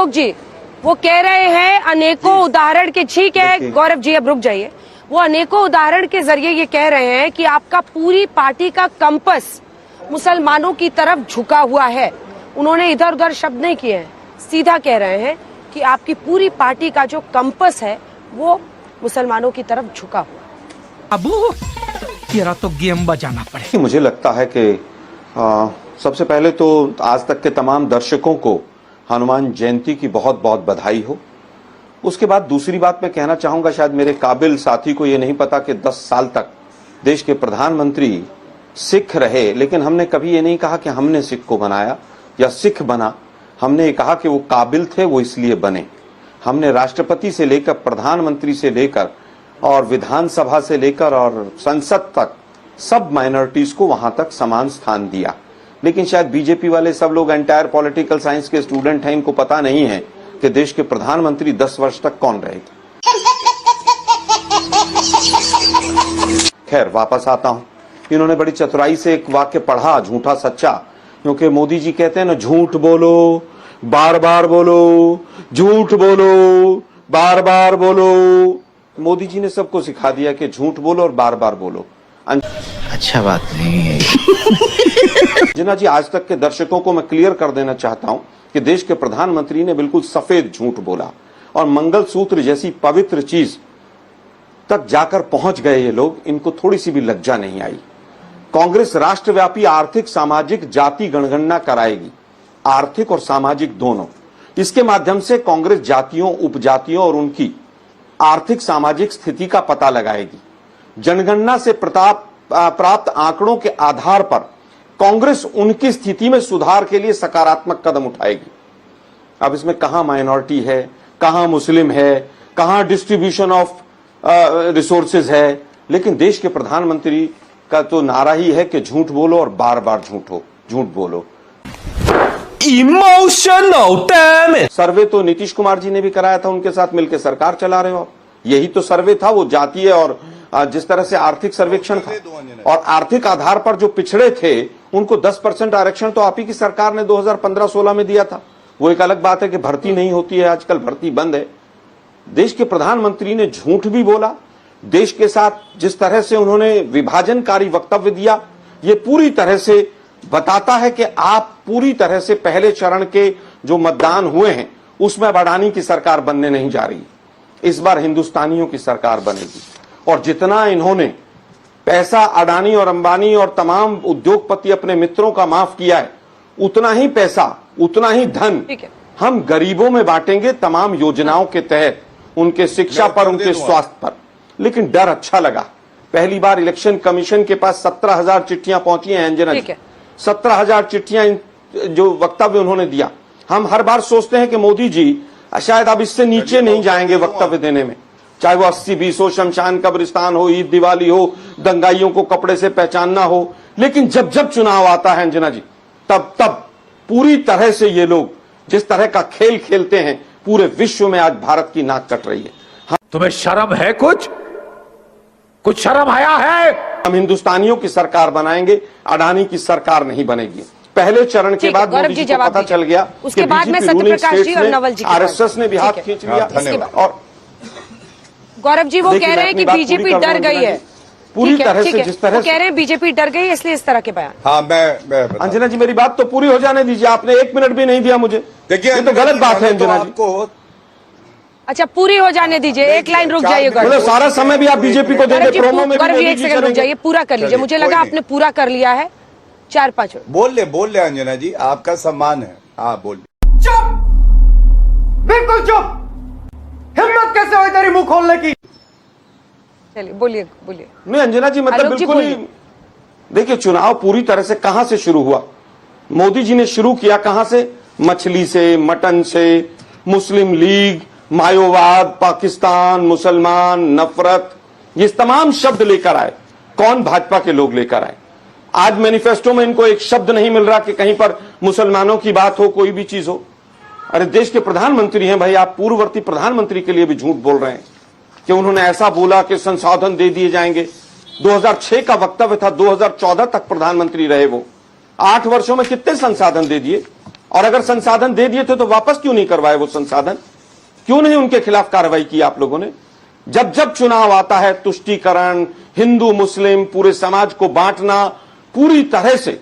आलोक जी, वो कह रहे हैं अनेकों उदाहरण के, ठीक है गौरव जी अब रुक जाइए, वो अनेकों उदाहरण के जरिए ये कह रहे हैं कि आपका पूरी पार्टी का कंपस मुसलमानों की तरफ झुका हुआ है। उन्होंने इधर उधर शब्द नहीं किए हैं, सीधा कह रहे हैं कि आपकी पूरी पार्टी का जो कंपस है वो मुसलमानों की तरफ झुका हुआ। अबू तेरा तो गेम बजाना पड़े। मुझे लगता है कि सबसे पहले तो आज तक के तमाम दर्शकों को हनुमान जयंती की बहुत बहुत बधाई हो। उसके बाद दूसरी बात मैं कहना चाहूंगा, शायद मेरे काबिल साथी को ये नहीं पता कि 10 साल तक देश के प्रधानमंत्री सिख रहे, लेकिन हमने कभी ये नहीं कहा कि हमने सिख को बनाया या सिख बना। हमने ये कहा कि वो काबिल थे, वो इसलिए बने। हमने राष्ट्रपति से लेकर प्रधानमंत्री से लेकर और विधानसभा से लेकर और संसद तक सब माइनॉरिटीज को वहां तक समान स्थान दिया। लेकिन शायद बीजेपी वाले सब लोग एंटायर पॉलिटिकल साइंस के स्टूडेंट हैं, इनको पता नहीं है कि देश के प्रधानमंत्री 10 वर्ष तक कौन रहेगी। खैर वापस आता हूं, इन्होंने बड़ी चतुराई से एक वाक्य पढ़ा, झूठा सच्चा, क्योंकि मोदी जी कहते हैं ना, झूठ बोलो बार बार बोलो, झूठ बोलो बार बार बोलो। मोदी जी ने सबको सिखा दिया कि झूठ बोलो और बार बार बोलो। अच्छा बात नहीं है। अंजना जी, आज तक के दर्शकों को मैं क्लियर कर देना चाहता हूं कि देश के प्रधानमंत्री ने बिल्कुल सफेद झूठ बोला और मंगलसूत्र जैसी पवित्र चीज तक जाकर पहुंच गए ये लोग, इनको थोड़ी सी भी लज्जा नहीं आई। कांग्रेस राष्ट्रव्यापी आर्थिक सामाजिक जाति गणगणना कराएगी, आर्थिक और सामाजिक दोनों। इसके माध्यम से कांग्रेस जातियों, उपजातियों और उनकी आर्थिक सामाजिक स्थिति का पता लगाएगी। जनगणना से प्राप्त आंकड़ों के आधार पर कांग्रेस उनकी स्थिति में सुधार के लिए सकारात्मक कदम उठाएगी। अब इसमें कहां माइनॉरिटी है, कहां मुस्लिम है, कहां डिस्ट्रीब्यूशन ऑफ रिसोर्सेज है, लेकिन देश के प्रधानमंत्री का तो नारा ही है कि झूठ बोलो और बार बार झूठ बोलो। Emotional damage. सर्वे तो नीतीश कुमार जी ने भी कराया था, उनके साथ मिलकर सरकार चला रहे हो। यही तो सर्वे था, वो जातीय और जिस तरह से आर्थिक सर्वेक्षण था, और आर्थिक आधार पर जो पिछड़े थे उनको 10% आरक्षण तो आप ही की सरकार ने 2015-16 में दिया था। वो एक अलग बात है कि भर्ती नहीं होती है, आजकल भर्ती बंद है। देश के प्रधानमंत्री ने झूठ भी बोला, देश के साथ जिस तरह से उन्होंने विभाजनकारी वक्तव्य दिया, ये पूरी तरह से बताता है कि आप पूरी तरह से पहले चरण के जो मतदान हुए हैं उसमें अडानी की सरकार बनने नहीं जा रही। इस बार हिंदुस्तानियों की सरकार बनेगी, और जितना इन्होंने पैसा अडानी और अंबानी और तमाम उद्योगपति अपने मित्रों का माफ किया है, उतना ही पैसा, उतना ही धन हम गरीबों में बांटेंगे तमाम योजनाओं के तहत, उनके शिक्षा पर, उनके स्वास्थ्य पर। लेकिन डर अच्छा लगा, पहली बार इलेक्शन कमीशन के पास 17,000 चिट्ठियां पहुंची हैं अंजना जी, 17,000 चिट्ठियां जो वक्तव्य उन्होंने दिया। हम हर बार सोचते हैं कि मोदी जी शायद अब इससे नीचे नहीं जाएंगे वक्तव्य देने में, चाहे वो 80-20 हो, शमशान कब्रिस्तान हो, ईद दिवाली हो, दंगाइयों को कपड़े से पहचानना हो। लेकिन जब जब चुनाव आता है अंजना जी, तब तब पूरी तरह से ये लोग जिस तरह का खेल खेलते हैं, पूरे विश्व में आज भारत की नाक कट रही है। तुम्हें शर्म है? कुछ शर्म आया है? हम हिंदुस्तानियों की सरकार बनाएंगे, अडानी की सरकार नहीं बनेगी। पहले चरण के बाद मोदी जी को पता चल गया, उसके बाद में सत्यप्रकाश जी और नवल जी, आरएसएस ने भी हाथ खींच लिया। और गौरव जी वो कह रहे हैं कि बीजेपी डर गई है पूरी तरह से, जिस तरह कह रहे हैं बीजेपी डर गई है, इसलिए इस तरह के बयान। हाँ, मैं अंजना जी मेरी बात तो पूरी हो जाने दीजिए, आपने 1 मिनट भी नहीं दिया मुझे। देखिए, ये तो गलत बात है अंजना जी। अच्छा पूरी हो जाने दीजिए, एक लाइन रुक जाइए गौरव। सारा समय भी आप बीजेपी को देंगे, प्रोमो में गौरव जी 1 सेकंड रुक जाइए, पूरा कर लीजिए। मुझे लगा आपने पूरा कर लिया है। 4-5 बोल ले अंजना जी, आपका सम्मान है। हाँ बोल। चुप, बिल्कुल चुप। हिम्मत कैसे हुई तेरी मुंह खोलने की? चलिए बोलिए। नहीं अंजना जी, मतलब बिल्कुल ही देखिए, चुनाव पूरी तरह से कहां से शुरू हुआ? मोदी जी ने शुरू किया कहां से? मछली से, मटन से, मुस्लिम लीग, मायोवाद, पाकिस्तान, मुसलमान, नफरत, ये तमाम शब्द लेकर आए। कौन? भाजपा के लोग लेकर आए। आज मैनिफेस्टो में इनको एक शब्द नहीं मिल रहा कि कहीं पर मुसलमानों की बात हो, कोई भी चीज हो। अरे देश के प्रधानमंत्री हैं भाई, आप पूर्ववर्ती प्रधानमंत्री के लिए भी झूठ बोल रहे हैं कि उन्होंने ऐसा बोला कि संसाधन दे दिए जाएंगे। 2006 का वक्तव्य था, 2014 तक प्रधानमंत्री रहे वो। 8 वर्षों में कितने संसाधन दे दिए? और अगर संसाधन दे दिए थे तो वापस क्यों नहीं करवाए वो संसाधन? क्यों नहीं उनके खिलाफ कार्रवाई की आप लोगों ने? जब जब चुनाव आता है तुष्टीकरण, हिंदू मुस्लिम पूरे समाज को बांटना, पूरी तरह से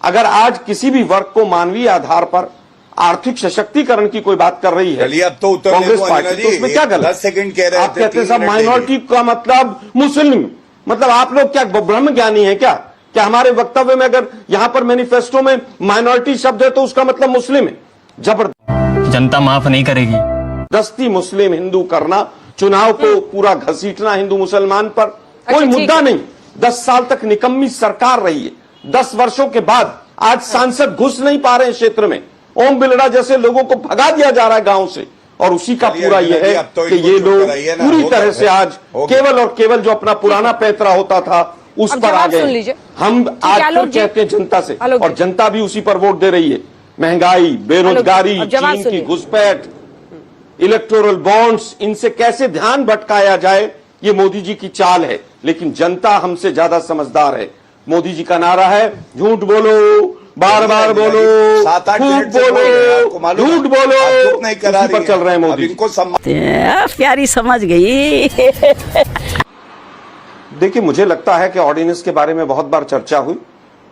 अगर आज किसी भी वर्ग को मानवीय आधार पर आर्थिक सशक्तिकरण की कोई बात कर रही है चलिए अब तो उत्तर दे कांग्रेस दो पार्टी, अंजना तो उसमें जी, क्या गलत? 10 सेकंड कह रहे आप थे, कहते हैं 3 सब मिनट माइनॉरिटी का मतलब मुस्लिम, मतलब आप लोग क्या ब्रह्म ज्ञानी है क्या? क्या हमारे वक्तव्य में अगर यहां पर मैनिफेस्टो में माइनॉरिटी शब्द है तो उसका मतलब मुस्लिम है? जबरदस्ती जनता माफ नहीं करेगी। मुस्लिम हिंदू करना, चुनाव को पूरा घसीटना हिंदू मुसलमान पर कोई ठीक मुद्दा है। नहीं। 10 साल तक निकम्मी सरकार रही है, 10 वर्षों के बाद आज सांसद घुस नहीं पा रहे हैं क्षेत्र में, ओम बिरला जैसे लोगों को भगा दिया जा रहा है गांव से, और उसी का चलिए पूरा अंजना यह जी, है अब तो कि इनको ये चुप लोग कराइए ना, पूरी हो तरह गया, से आज हो गया। केवल और केवल जो अपना पुराना पैतरा होता था उस अब पर आ जवाब सुन गए। लीजिए। हम आज आलोक फिर जी, कहते हैं जनता से, आलोक और जी। जनता भी उसी पर वोट दे रही है। महंगाई, बेरोजगारी, अब जवाब चीन की सुनिए। घुसपैठ, इलेक्टोरल बॉन्ड्स, इनसे कैसे ध्यान भटकाया जाए, ये मोदी जी की चाल है। लेकिन जनता हमसे ज्यादा समझदार है। मोदी जी का नारा है झूठ बोलो, बार बार बोलो, 7-8 खूब मिनट से बोल रहे हैं, आपको बोलो, मालूम है? झूठ बोलो, आप चुप नहीं करा उसी पर रही चल हैं। रहे हैं अब मोदी। इनको सम्मान प्यारी समझ गई। देखिए, मुझे लगता है कि ऑर्डिनेंस के बारे में बहुत बार चर्चा हुई,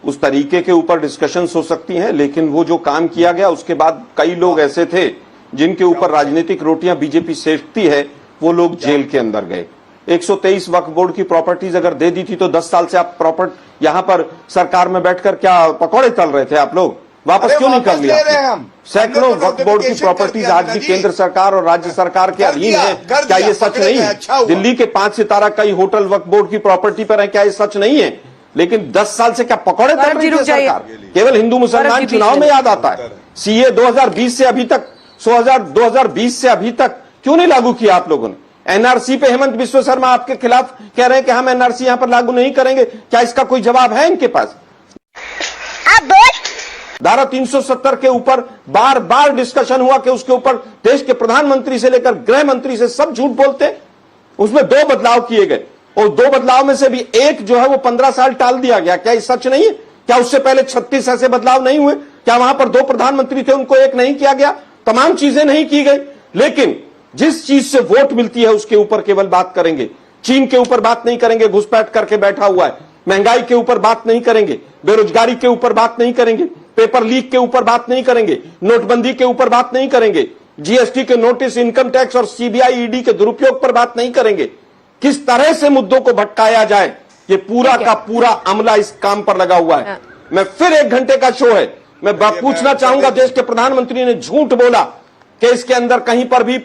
उस तरीके के ऊपर डिस्कशंस हो सकती हैं, लेकिन वो जो काम किया गया उसके बाद कई लोग ऐसे थे जिनके ऊपर राजनीतिक रोटियां बीजेपी सेकती है, वो लोग जेल के अंदर गए। 123 वक्फ बोर्ड की प्रॉपर्टीज अगर दे दी थी तो 10 साल से आप यहां पर सरकार में बैठकर क्या पकौड़े तल रहे थे आप लोग? वापस अरे क्यों नहीं कर वापस लिया ले रहे हैं आपने? हम। सैकड़ों हमने तो वक्फ बोर्ड की notification कर प्रॉपर्टीज दिया आज भी ना जी। केंद्र सरकार और राज्य सरकार के कर अधीन दिया, है। कर क्या दिया, ये सच पकड़े नहीं गए, है? अच्छा हुआ। दिल्ली के 5 सितारा कई होटल वक्फ बोर्ड की प्रॉपर्टी पर है, क्या ये सच नहीं है? लेकिन 10 साल से क्या पकौड़े तल गौरव जी रही रुक है जाइए। सरकार? केवल हिंदू गौरव मुसलमान जी चुनाव बीच में में। याद आता है। सीए 2020 से अभी तक 2020 से अभी तक क्यों नहीं लागू किया आप लोगों ने? एनआरसी पे हेमंत बिस्व शर्मा आपके खिलाफ कह रहे हैं कि हम एनआरसी यहां पर लागू नहीं करेंगे। क्या इसका कोई जवाब है इनके पास? धारा 370 के ऊपर बार बार डिस्कशन हुआ कि उसके ऊपर देश के प्रधानमंत्री से लेकर गृह मंत्री से सब झूठ बोलते हैं। उसमें 2 बदलाव किए गए और 2 बदलाव में से भी एक जो है वो 15 साल टाल दिया गया। क्या ये सच नहीं है? क्या उससे पहले 36 ऐसे बदलाव नहीं हुए? क्या वहां पर 2 प्रधानमंत्री थे, उनको एक नहीं किया गया? तमाम चीजें नहीं की गई। लेकिन जिस चीज से वोट मिलती है उसके ऊपर केवल बात करेंगे। चीन के ऊपर बात नहीं करेंगे, घुसपैठ करके बैठा हुआ है। महंगाई के ऊपर बात नहीं करेंगे, बेरोजगारी के ऊपर बात नहीं करेंगे, पेपर लीक के ऊपर बात नहीं करेंगे, नोटबंदी के ऊपर बात नहीं करेंगे, जीएसटी के नोटिस, इनकम टैक्स और सीबीआई ईडी के दुरुपयोग पर बात नहीं करेंगे। किस तरह से मुद्दों को भटकाया जाए, ये पूरा का पूरा अमला इस काम पर लगा हुआ है। मैं फिर 1 घंटे का शो है, मैं पूछना चाहूंगा, देश के प्रधानमंत्री ने झूठ बोला कि इसके अंदर कहीं पर भी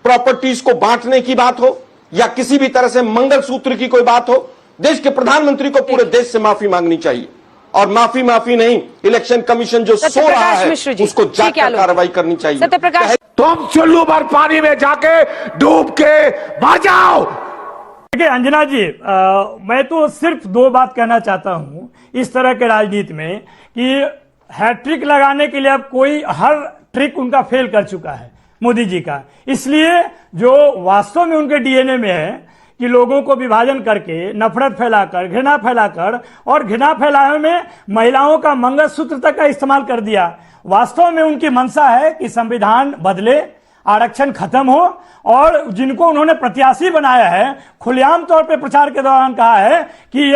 प्रॉपर्टीज को बांटने की बात हो या किसी भी तरह से मंगलसूत्र की कोई बात हो। देश के प्रधानमंत्री को पूरे देश से माफी मांगनी चाहिए, और माफी नहीं, इलेक्शन कमिशन जो सो रहा सत्यप्रकाश है मिश्र जी, उसको ठीक है, जाकर आलोक। कार्रवाई करनी चाहिए। सत्यप्रकाश तुम चुल्लू भर पानी में जाके डूब के मर जाओ। देखिए अंजना जी, मैं तो सिर्फ 2 बात कहना चाहता हूं इस तरह के राजनीति में कि हैट्रिक लगाने के लिए अब कोई हर ट्रिक उनका फेल कर चुका है मोदी जी का। इसलिए जो वास्तव में उनके डीएनए में है कि लोगों को विभाजन करके, नफरत फैलाकर, घृणा फैलाकर, और घृणा फैलाने में महिलाओं का मंगलसूत्र तक का इस्तेमाल कर दिया। वास्तव में उनकी मंशा है कि संविधान बदले, आरक्षण खत्म हो, और जिनको उन्होंने प्रत्याशी बनाया है, खुलेआम तौर पे प्रचार के दौरान कहा है कि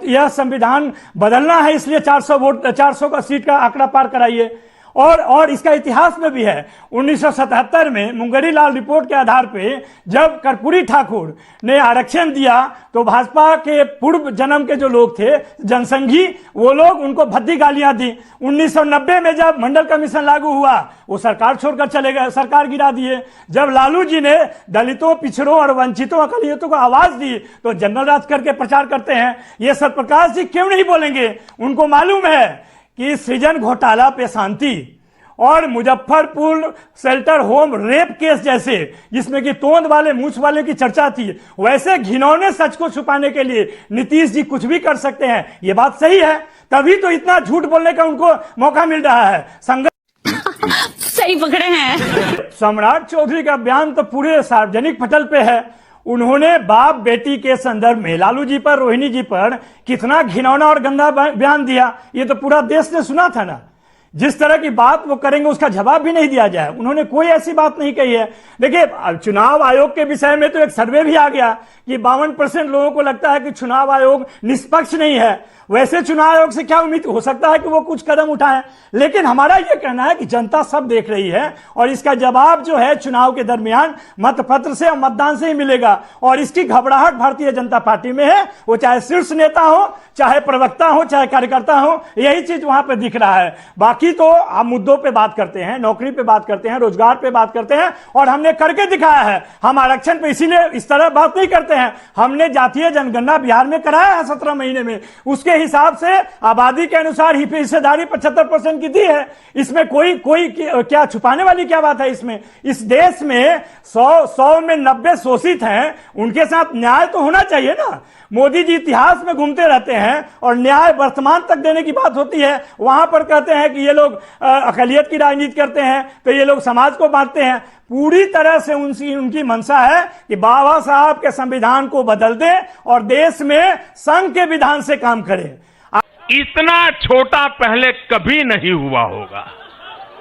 यह संविधान बदलना है, इसलिए 400 का सीट का आंकड़ा पार कराइए। और इसका इतिहास में भी है। 1977 में मुंगरी लाल रिपोर्ट के आधार पे जब कर्पूरी ठाकुर ने आरक्षण दिया तो भाजपा के पूर्व जन्म के जो लोग थे, जनसंघी, वो लोग उनको भद्दी गालियां दी। 1990 में जब मंडल कमीशन लागू हुआ, वो सरकार छोड़कर चले गए, सरकार गिरा दिए। जब लालू जी ने दलितों, पिछड़ों और वंचितों, अकलियतों को आवाज दी तो जनरल राज करके प्रचार करते हैं। ये सत्यप्रकाश जी क्यों नहीं बोलेंगे? उनको मालूम है कि सृजन घोटाला पे शांति और Muzaffarpur shelter home rape case जैसे, जिसमें कि तोंद वाले मूछ वाले की चर्चा थी, वैसे घिनौने सच को छुपाने के लिए नीतीश जी कुछ भी कर सकते हैं। ये बात सही है, तभी तो इतना झूठ बोलने का उनको मौका मिल रहा है। सही पकड़े हैं। सम्राट चौधरी का बयान तो पूरे सार्वजनिक पटल पे है। उन्होंने बाप बेटी के संदर्भ में लालू जी पर, रोहिणी जी पर कितना घिनौना और गंदा बयान दिया, ये तो पूरा देश ने सुना था ना। जिस तरह की बात वो करेंगे उसका जवाब भी नहीं दिया जाए। उन्होंने कोई ऐसी बात नहीं कही है। देखिए, चुनाव आयोग के विषय में तो एक सर्वे भी आ गया कि 52% लोगों को लगता है कि चुनाव आयोग निष्पक्ष नहीं है। वैसे चुनाव आयोग से क्या उम्मीद हो सकता है कि वो कुछ कदम उठाए, लेकिन हमारा यह कहना है कि जनता सब देख रही है और इसका जवाब जो है चुनाव के दरमियान मतपत्र से और मतदान से ही मिलेगा। और इसकी घबराहट भारतीय जनता पार्टी में है, वो चाहे शीर्ष नेता हो, चाहे प्रवक्ता हो, चाहे कार्यकर्ता हो, यही चीज वहां पे दिख रहा है। बाकी तो हम मुद्दों पे बात करते हैं, नौकरी पे बात करते हैं, रोजगार पे बात करते हैं और हमने करके दिखाया है। हम आरक्षण पे इसीलिए इस तरह बात नहीं करते हैं। हमने जातीय जनगणना बिहार में कराया है 17 महीने में, उसके हिसाब से आबादी के अनुसार ही हिस्सेदारी 75% की दी है। इसमें कोई क्या छुपाने वाली क्या बात है इसमें? इस देश में 100 में 90 शोषित हैं, उनके साथ न्याय तो होना चाहिए ना। मोदी जी इतिहास में घूमते रहते हैं और न्याय वर्तमान तक देने की बात होती है, वहां पर कहते हैं कि ये लोग अकलियत की राजनीति करते हैं, तो ये लोग समाज को बांटते हैं। पूरी तरह से उनकी मंशा है कि बाबा साहब के संविधान को बदल दें और देश में संघ के विधान से काम करें। इतना छोटा पहले कभी नहीं हुआ होगा।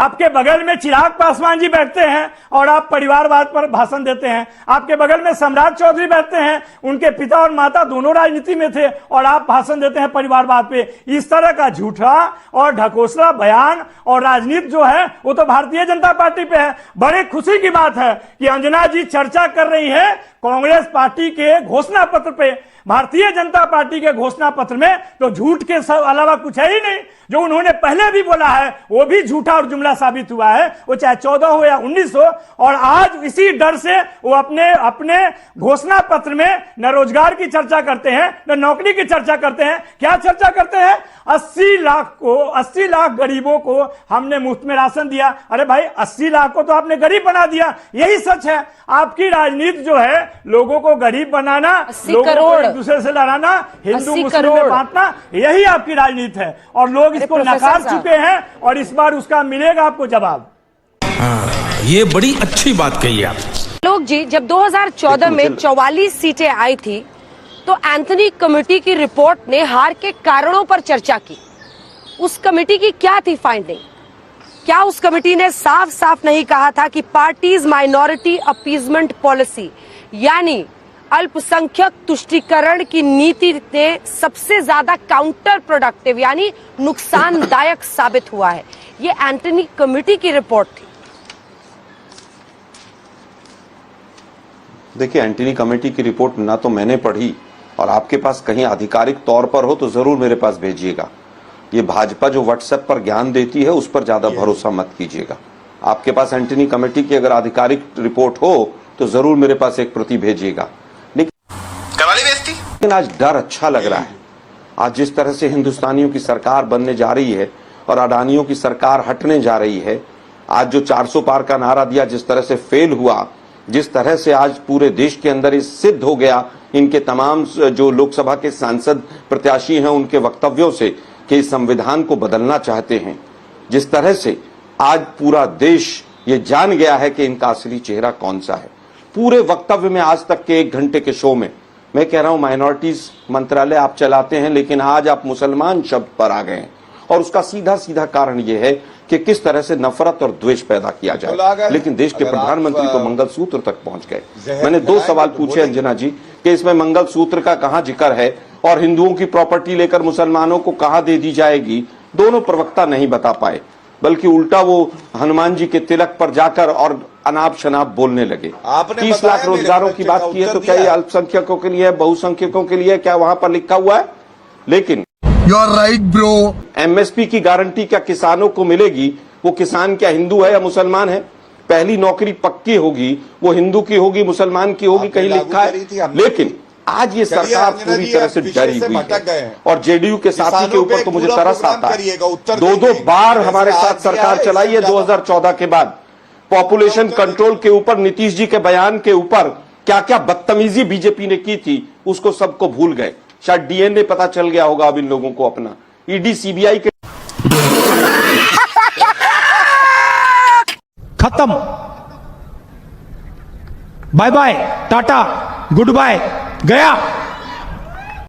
आपके बगल में चिराग पासवान जी बैठते हैं और आप परिवारवाद पर भाषण देते हैं। आपके बगल में सम्राट चौधरी बैठते हैं, उनके पिता और माता दोनों राजनीति में थे और आप भाषण देते हैं परिवारवाद पे। इस तरह का झूठा और ढकोसला बयान और राजनीति जो है वो तो भारतीय जनता पार्टी पे है। बड़े खुशी की बात है कि अंजना जी चर्चा कर रही है कांग्रेस पार्टी के घोषणा पत्र पे। भारतीय जनता पार्टी के घोषणा पत्र में तो झूठ के अलावा कुछ है ही नहीं। जो उन्होंने पहले भी बोला है वो भी झूठा और जुमला साबित हुआ है, वो चाहे 14 हो या 19 हो। और आज इसी डर से वो अपने घोषणा पत्र में न रोजगार की चर्चा करते हैं, न नौकरी की चर्चा करते हैं। क्या चर्चा करते हैं? 80 लाख गरीबों को हमने मुफ्त में राशन दिया। अरे भाई, 80 लाख को तो आपने गरीब बना दिया। यही सच है। आपकी राजनीति जो है लोगों को गरीब बनाना, लोगों को एक दूसरे से लड़ाना, हिंदू मुस्लिम में बांटना, यही आपकी राजनीति है और लोग इसको नकार चुके हैं और इस बार उसका मिलेगा आपको जवाब। ये बड़ी अच्छी बात कही आप लोग जी। जब 2014 में 44 सीटें आई थी तो एंथनी कमेटी की रिपोर्ट ने हार के कारणों पर चर्चा की। उस कमेटी की क्या थी फाइंडिंग? क्या उस कमेटी ने साफ साफ नहीं कहा था कि पार्टीज माइनॉरिटी अपीजमेंट पॉलिसी यानी अल्पसंख्यक तुष्टीकरण की नीति ने सबसे ज्यादा काउंटर प्रोडक्टिव यानी नुकसानदायक साबित हुआ है? ये एंथनी कमेटी की रिपोर्ट थी। देखिए, एंटनी कमेटी की रिपोर्ट ना तो मैंने पढ़ी और आपके पास कहीं आधिकारिक तौर पर हो तो जरूर मेरे पास भेजिएगा। ये भाजपा जो व्हाट्सएप पर ज्ञान देती है उस पर ज्यादा भरोसा मत कीजिएगा। आपके पास एंटनी कमेटी की अगर आधिकारिक रिपोर्ट हो तो जरूर मेरे पास एक प्रति भेजिएगा। लेकिन आज डर अच्छा लग रहा है। आज जिस तरह से हिंदुस्तानियों की सरकार बनने जा रही है और अडानियों की सरकार हटने जा रही है, आज जो 400 पार का नारा दिया जिस तरह से फेल हुआ, जिस तरह से आज पूरे देश के अंदर इस सिद्ध हो गया इनके तमाम जो लोकसभा के सांसद प्रत्याशी हैं उनके वक्तव्यों से कि इस संविधान को बदलना चाहते हैं, जिस तरह से आज पूरा देश ये जान गया है कि इनका असली चेहरा कौन सा है। पूरे वक्तव्य में आज तक के 1 घंटे के शो में मैं कह रहा हूं माइनॉरिटीज मंत्रालय आप चलाते हैं, लेकिन आज आप मुसलमान शब्द पर आ गए हैं और उसका सीधा सीधा कारण यह है कि किस तरह से नफरत और द्वेष पैदा किया जाए। लेकिन देश के प्रधानमंत्री तो मंगलसूत्र तक पहुंच गए। मैंने 2 सवाल पूछे अंजना जी कि इसमें मंगलसूत्र का कहां जिक्र है और हिंदुओं की प्रॉपर्टी लेकर मुसलमानों को कहां दे दी जाएगी। दोनों प्रवक्ता नहीं बता पाए, बल्कि उल्टा वो हनुमान जी के तिलक पर जाकर और अनाप शनाप बोलने लगे। 30 लाख रोजगारों की बात की है तो क्या ये अल्पसंख्यकों के लिए है, बहुसंख्यकों के लिए? क्या वहां पर लिखा हुआ है? लेकिन you are right bro. MSP की गारंटी क्या किसानों को मिलेगी? वो किसान क्या हिंदू है या मुसलमान है? पहली नौकरी पक्की होगी वो हिंदू की होगी, मुसलमान की होगी, कहीं लिखा है? लेकिन आज ये सरकार पूरी तरह से डरी हुई है और जेडीयू के साथी के ऊपर तो मुझे तरस आता है। 2 बार हमारे साथ सरकार चलाई है 2014 के बाद। पॉपुलेशन कंट्रोल के ऊपर नीतीश जी के बयान के ऊपर क्या क्या बदतमीजी बीजेपी ने की थी उसको सबको भूल गए। शायद डीएनए पता चल गया होगा अब इन लोगों को अपना। ईडी सीबीआई के खत्म, bye bye, tata, goodbye, गया।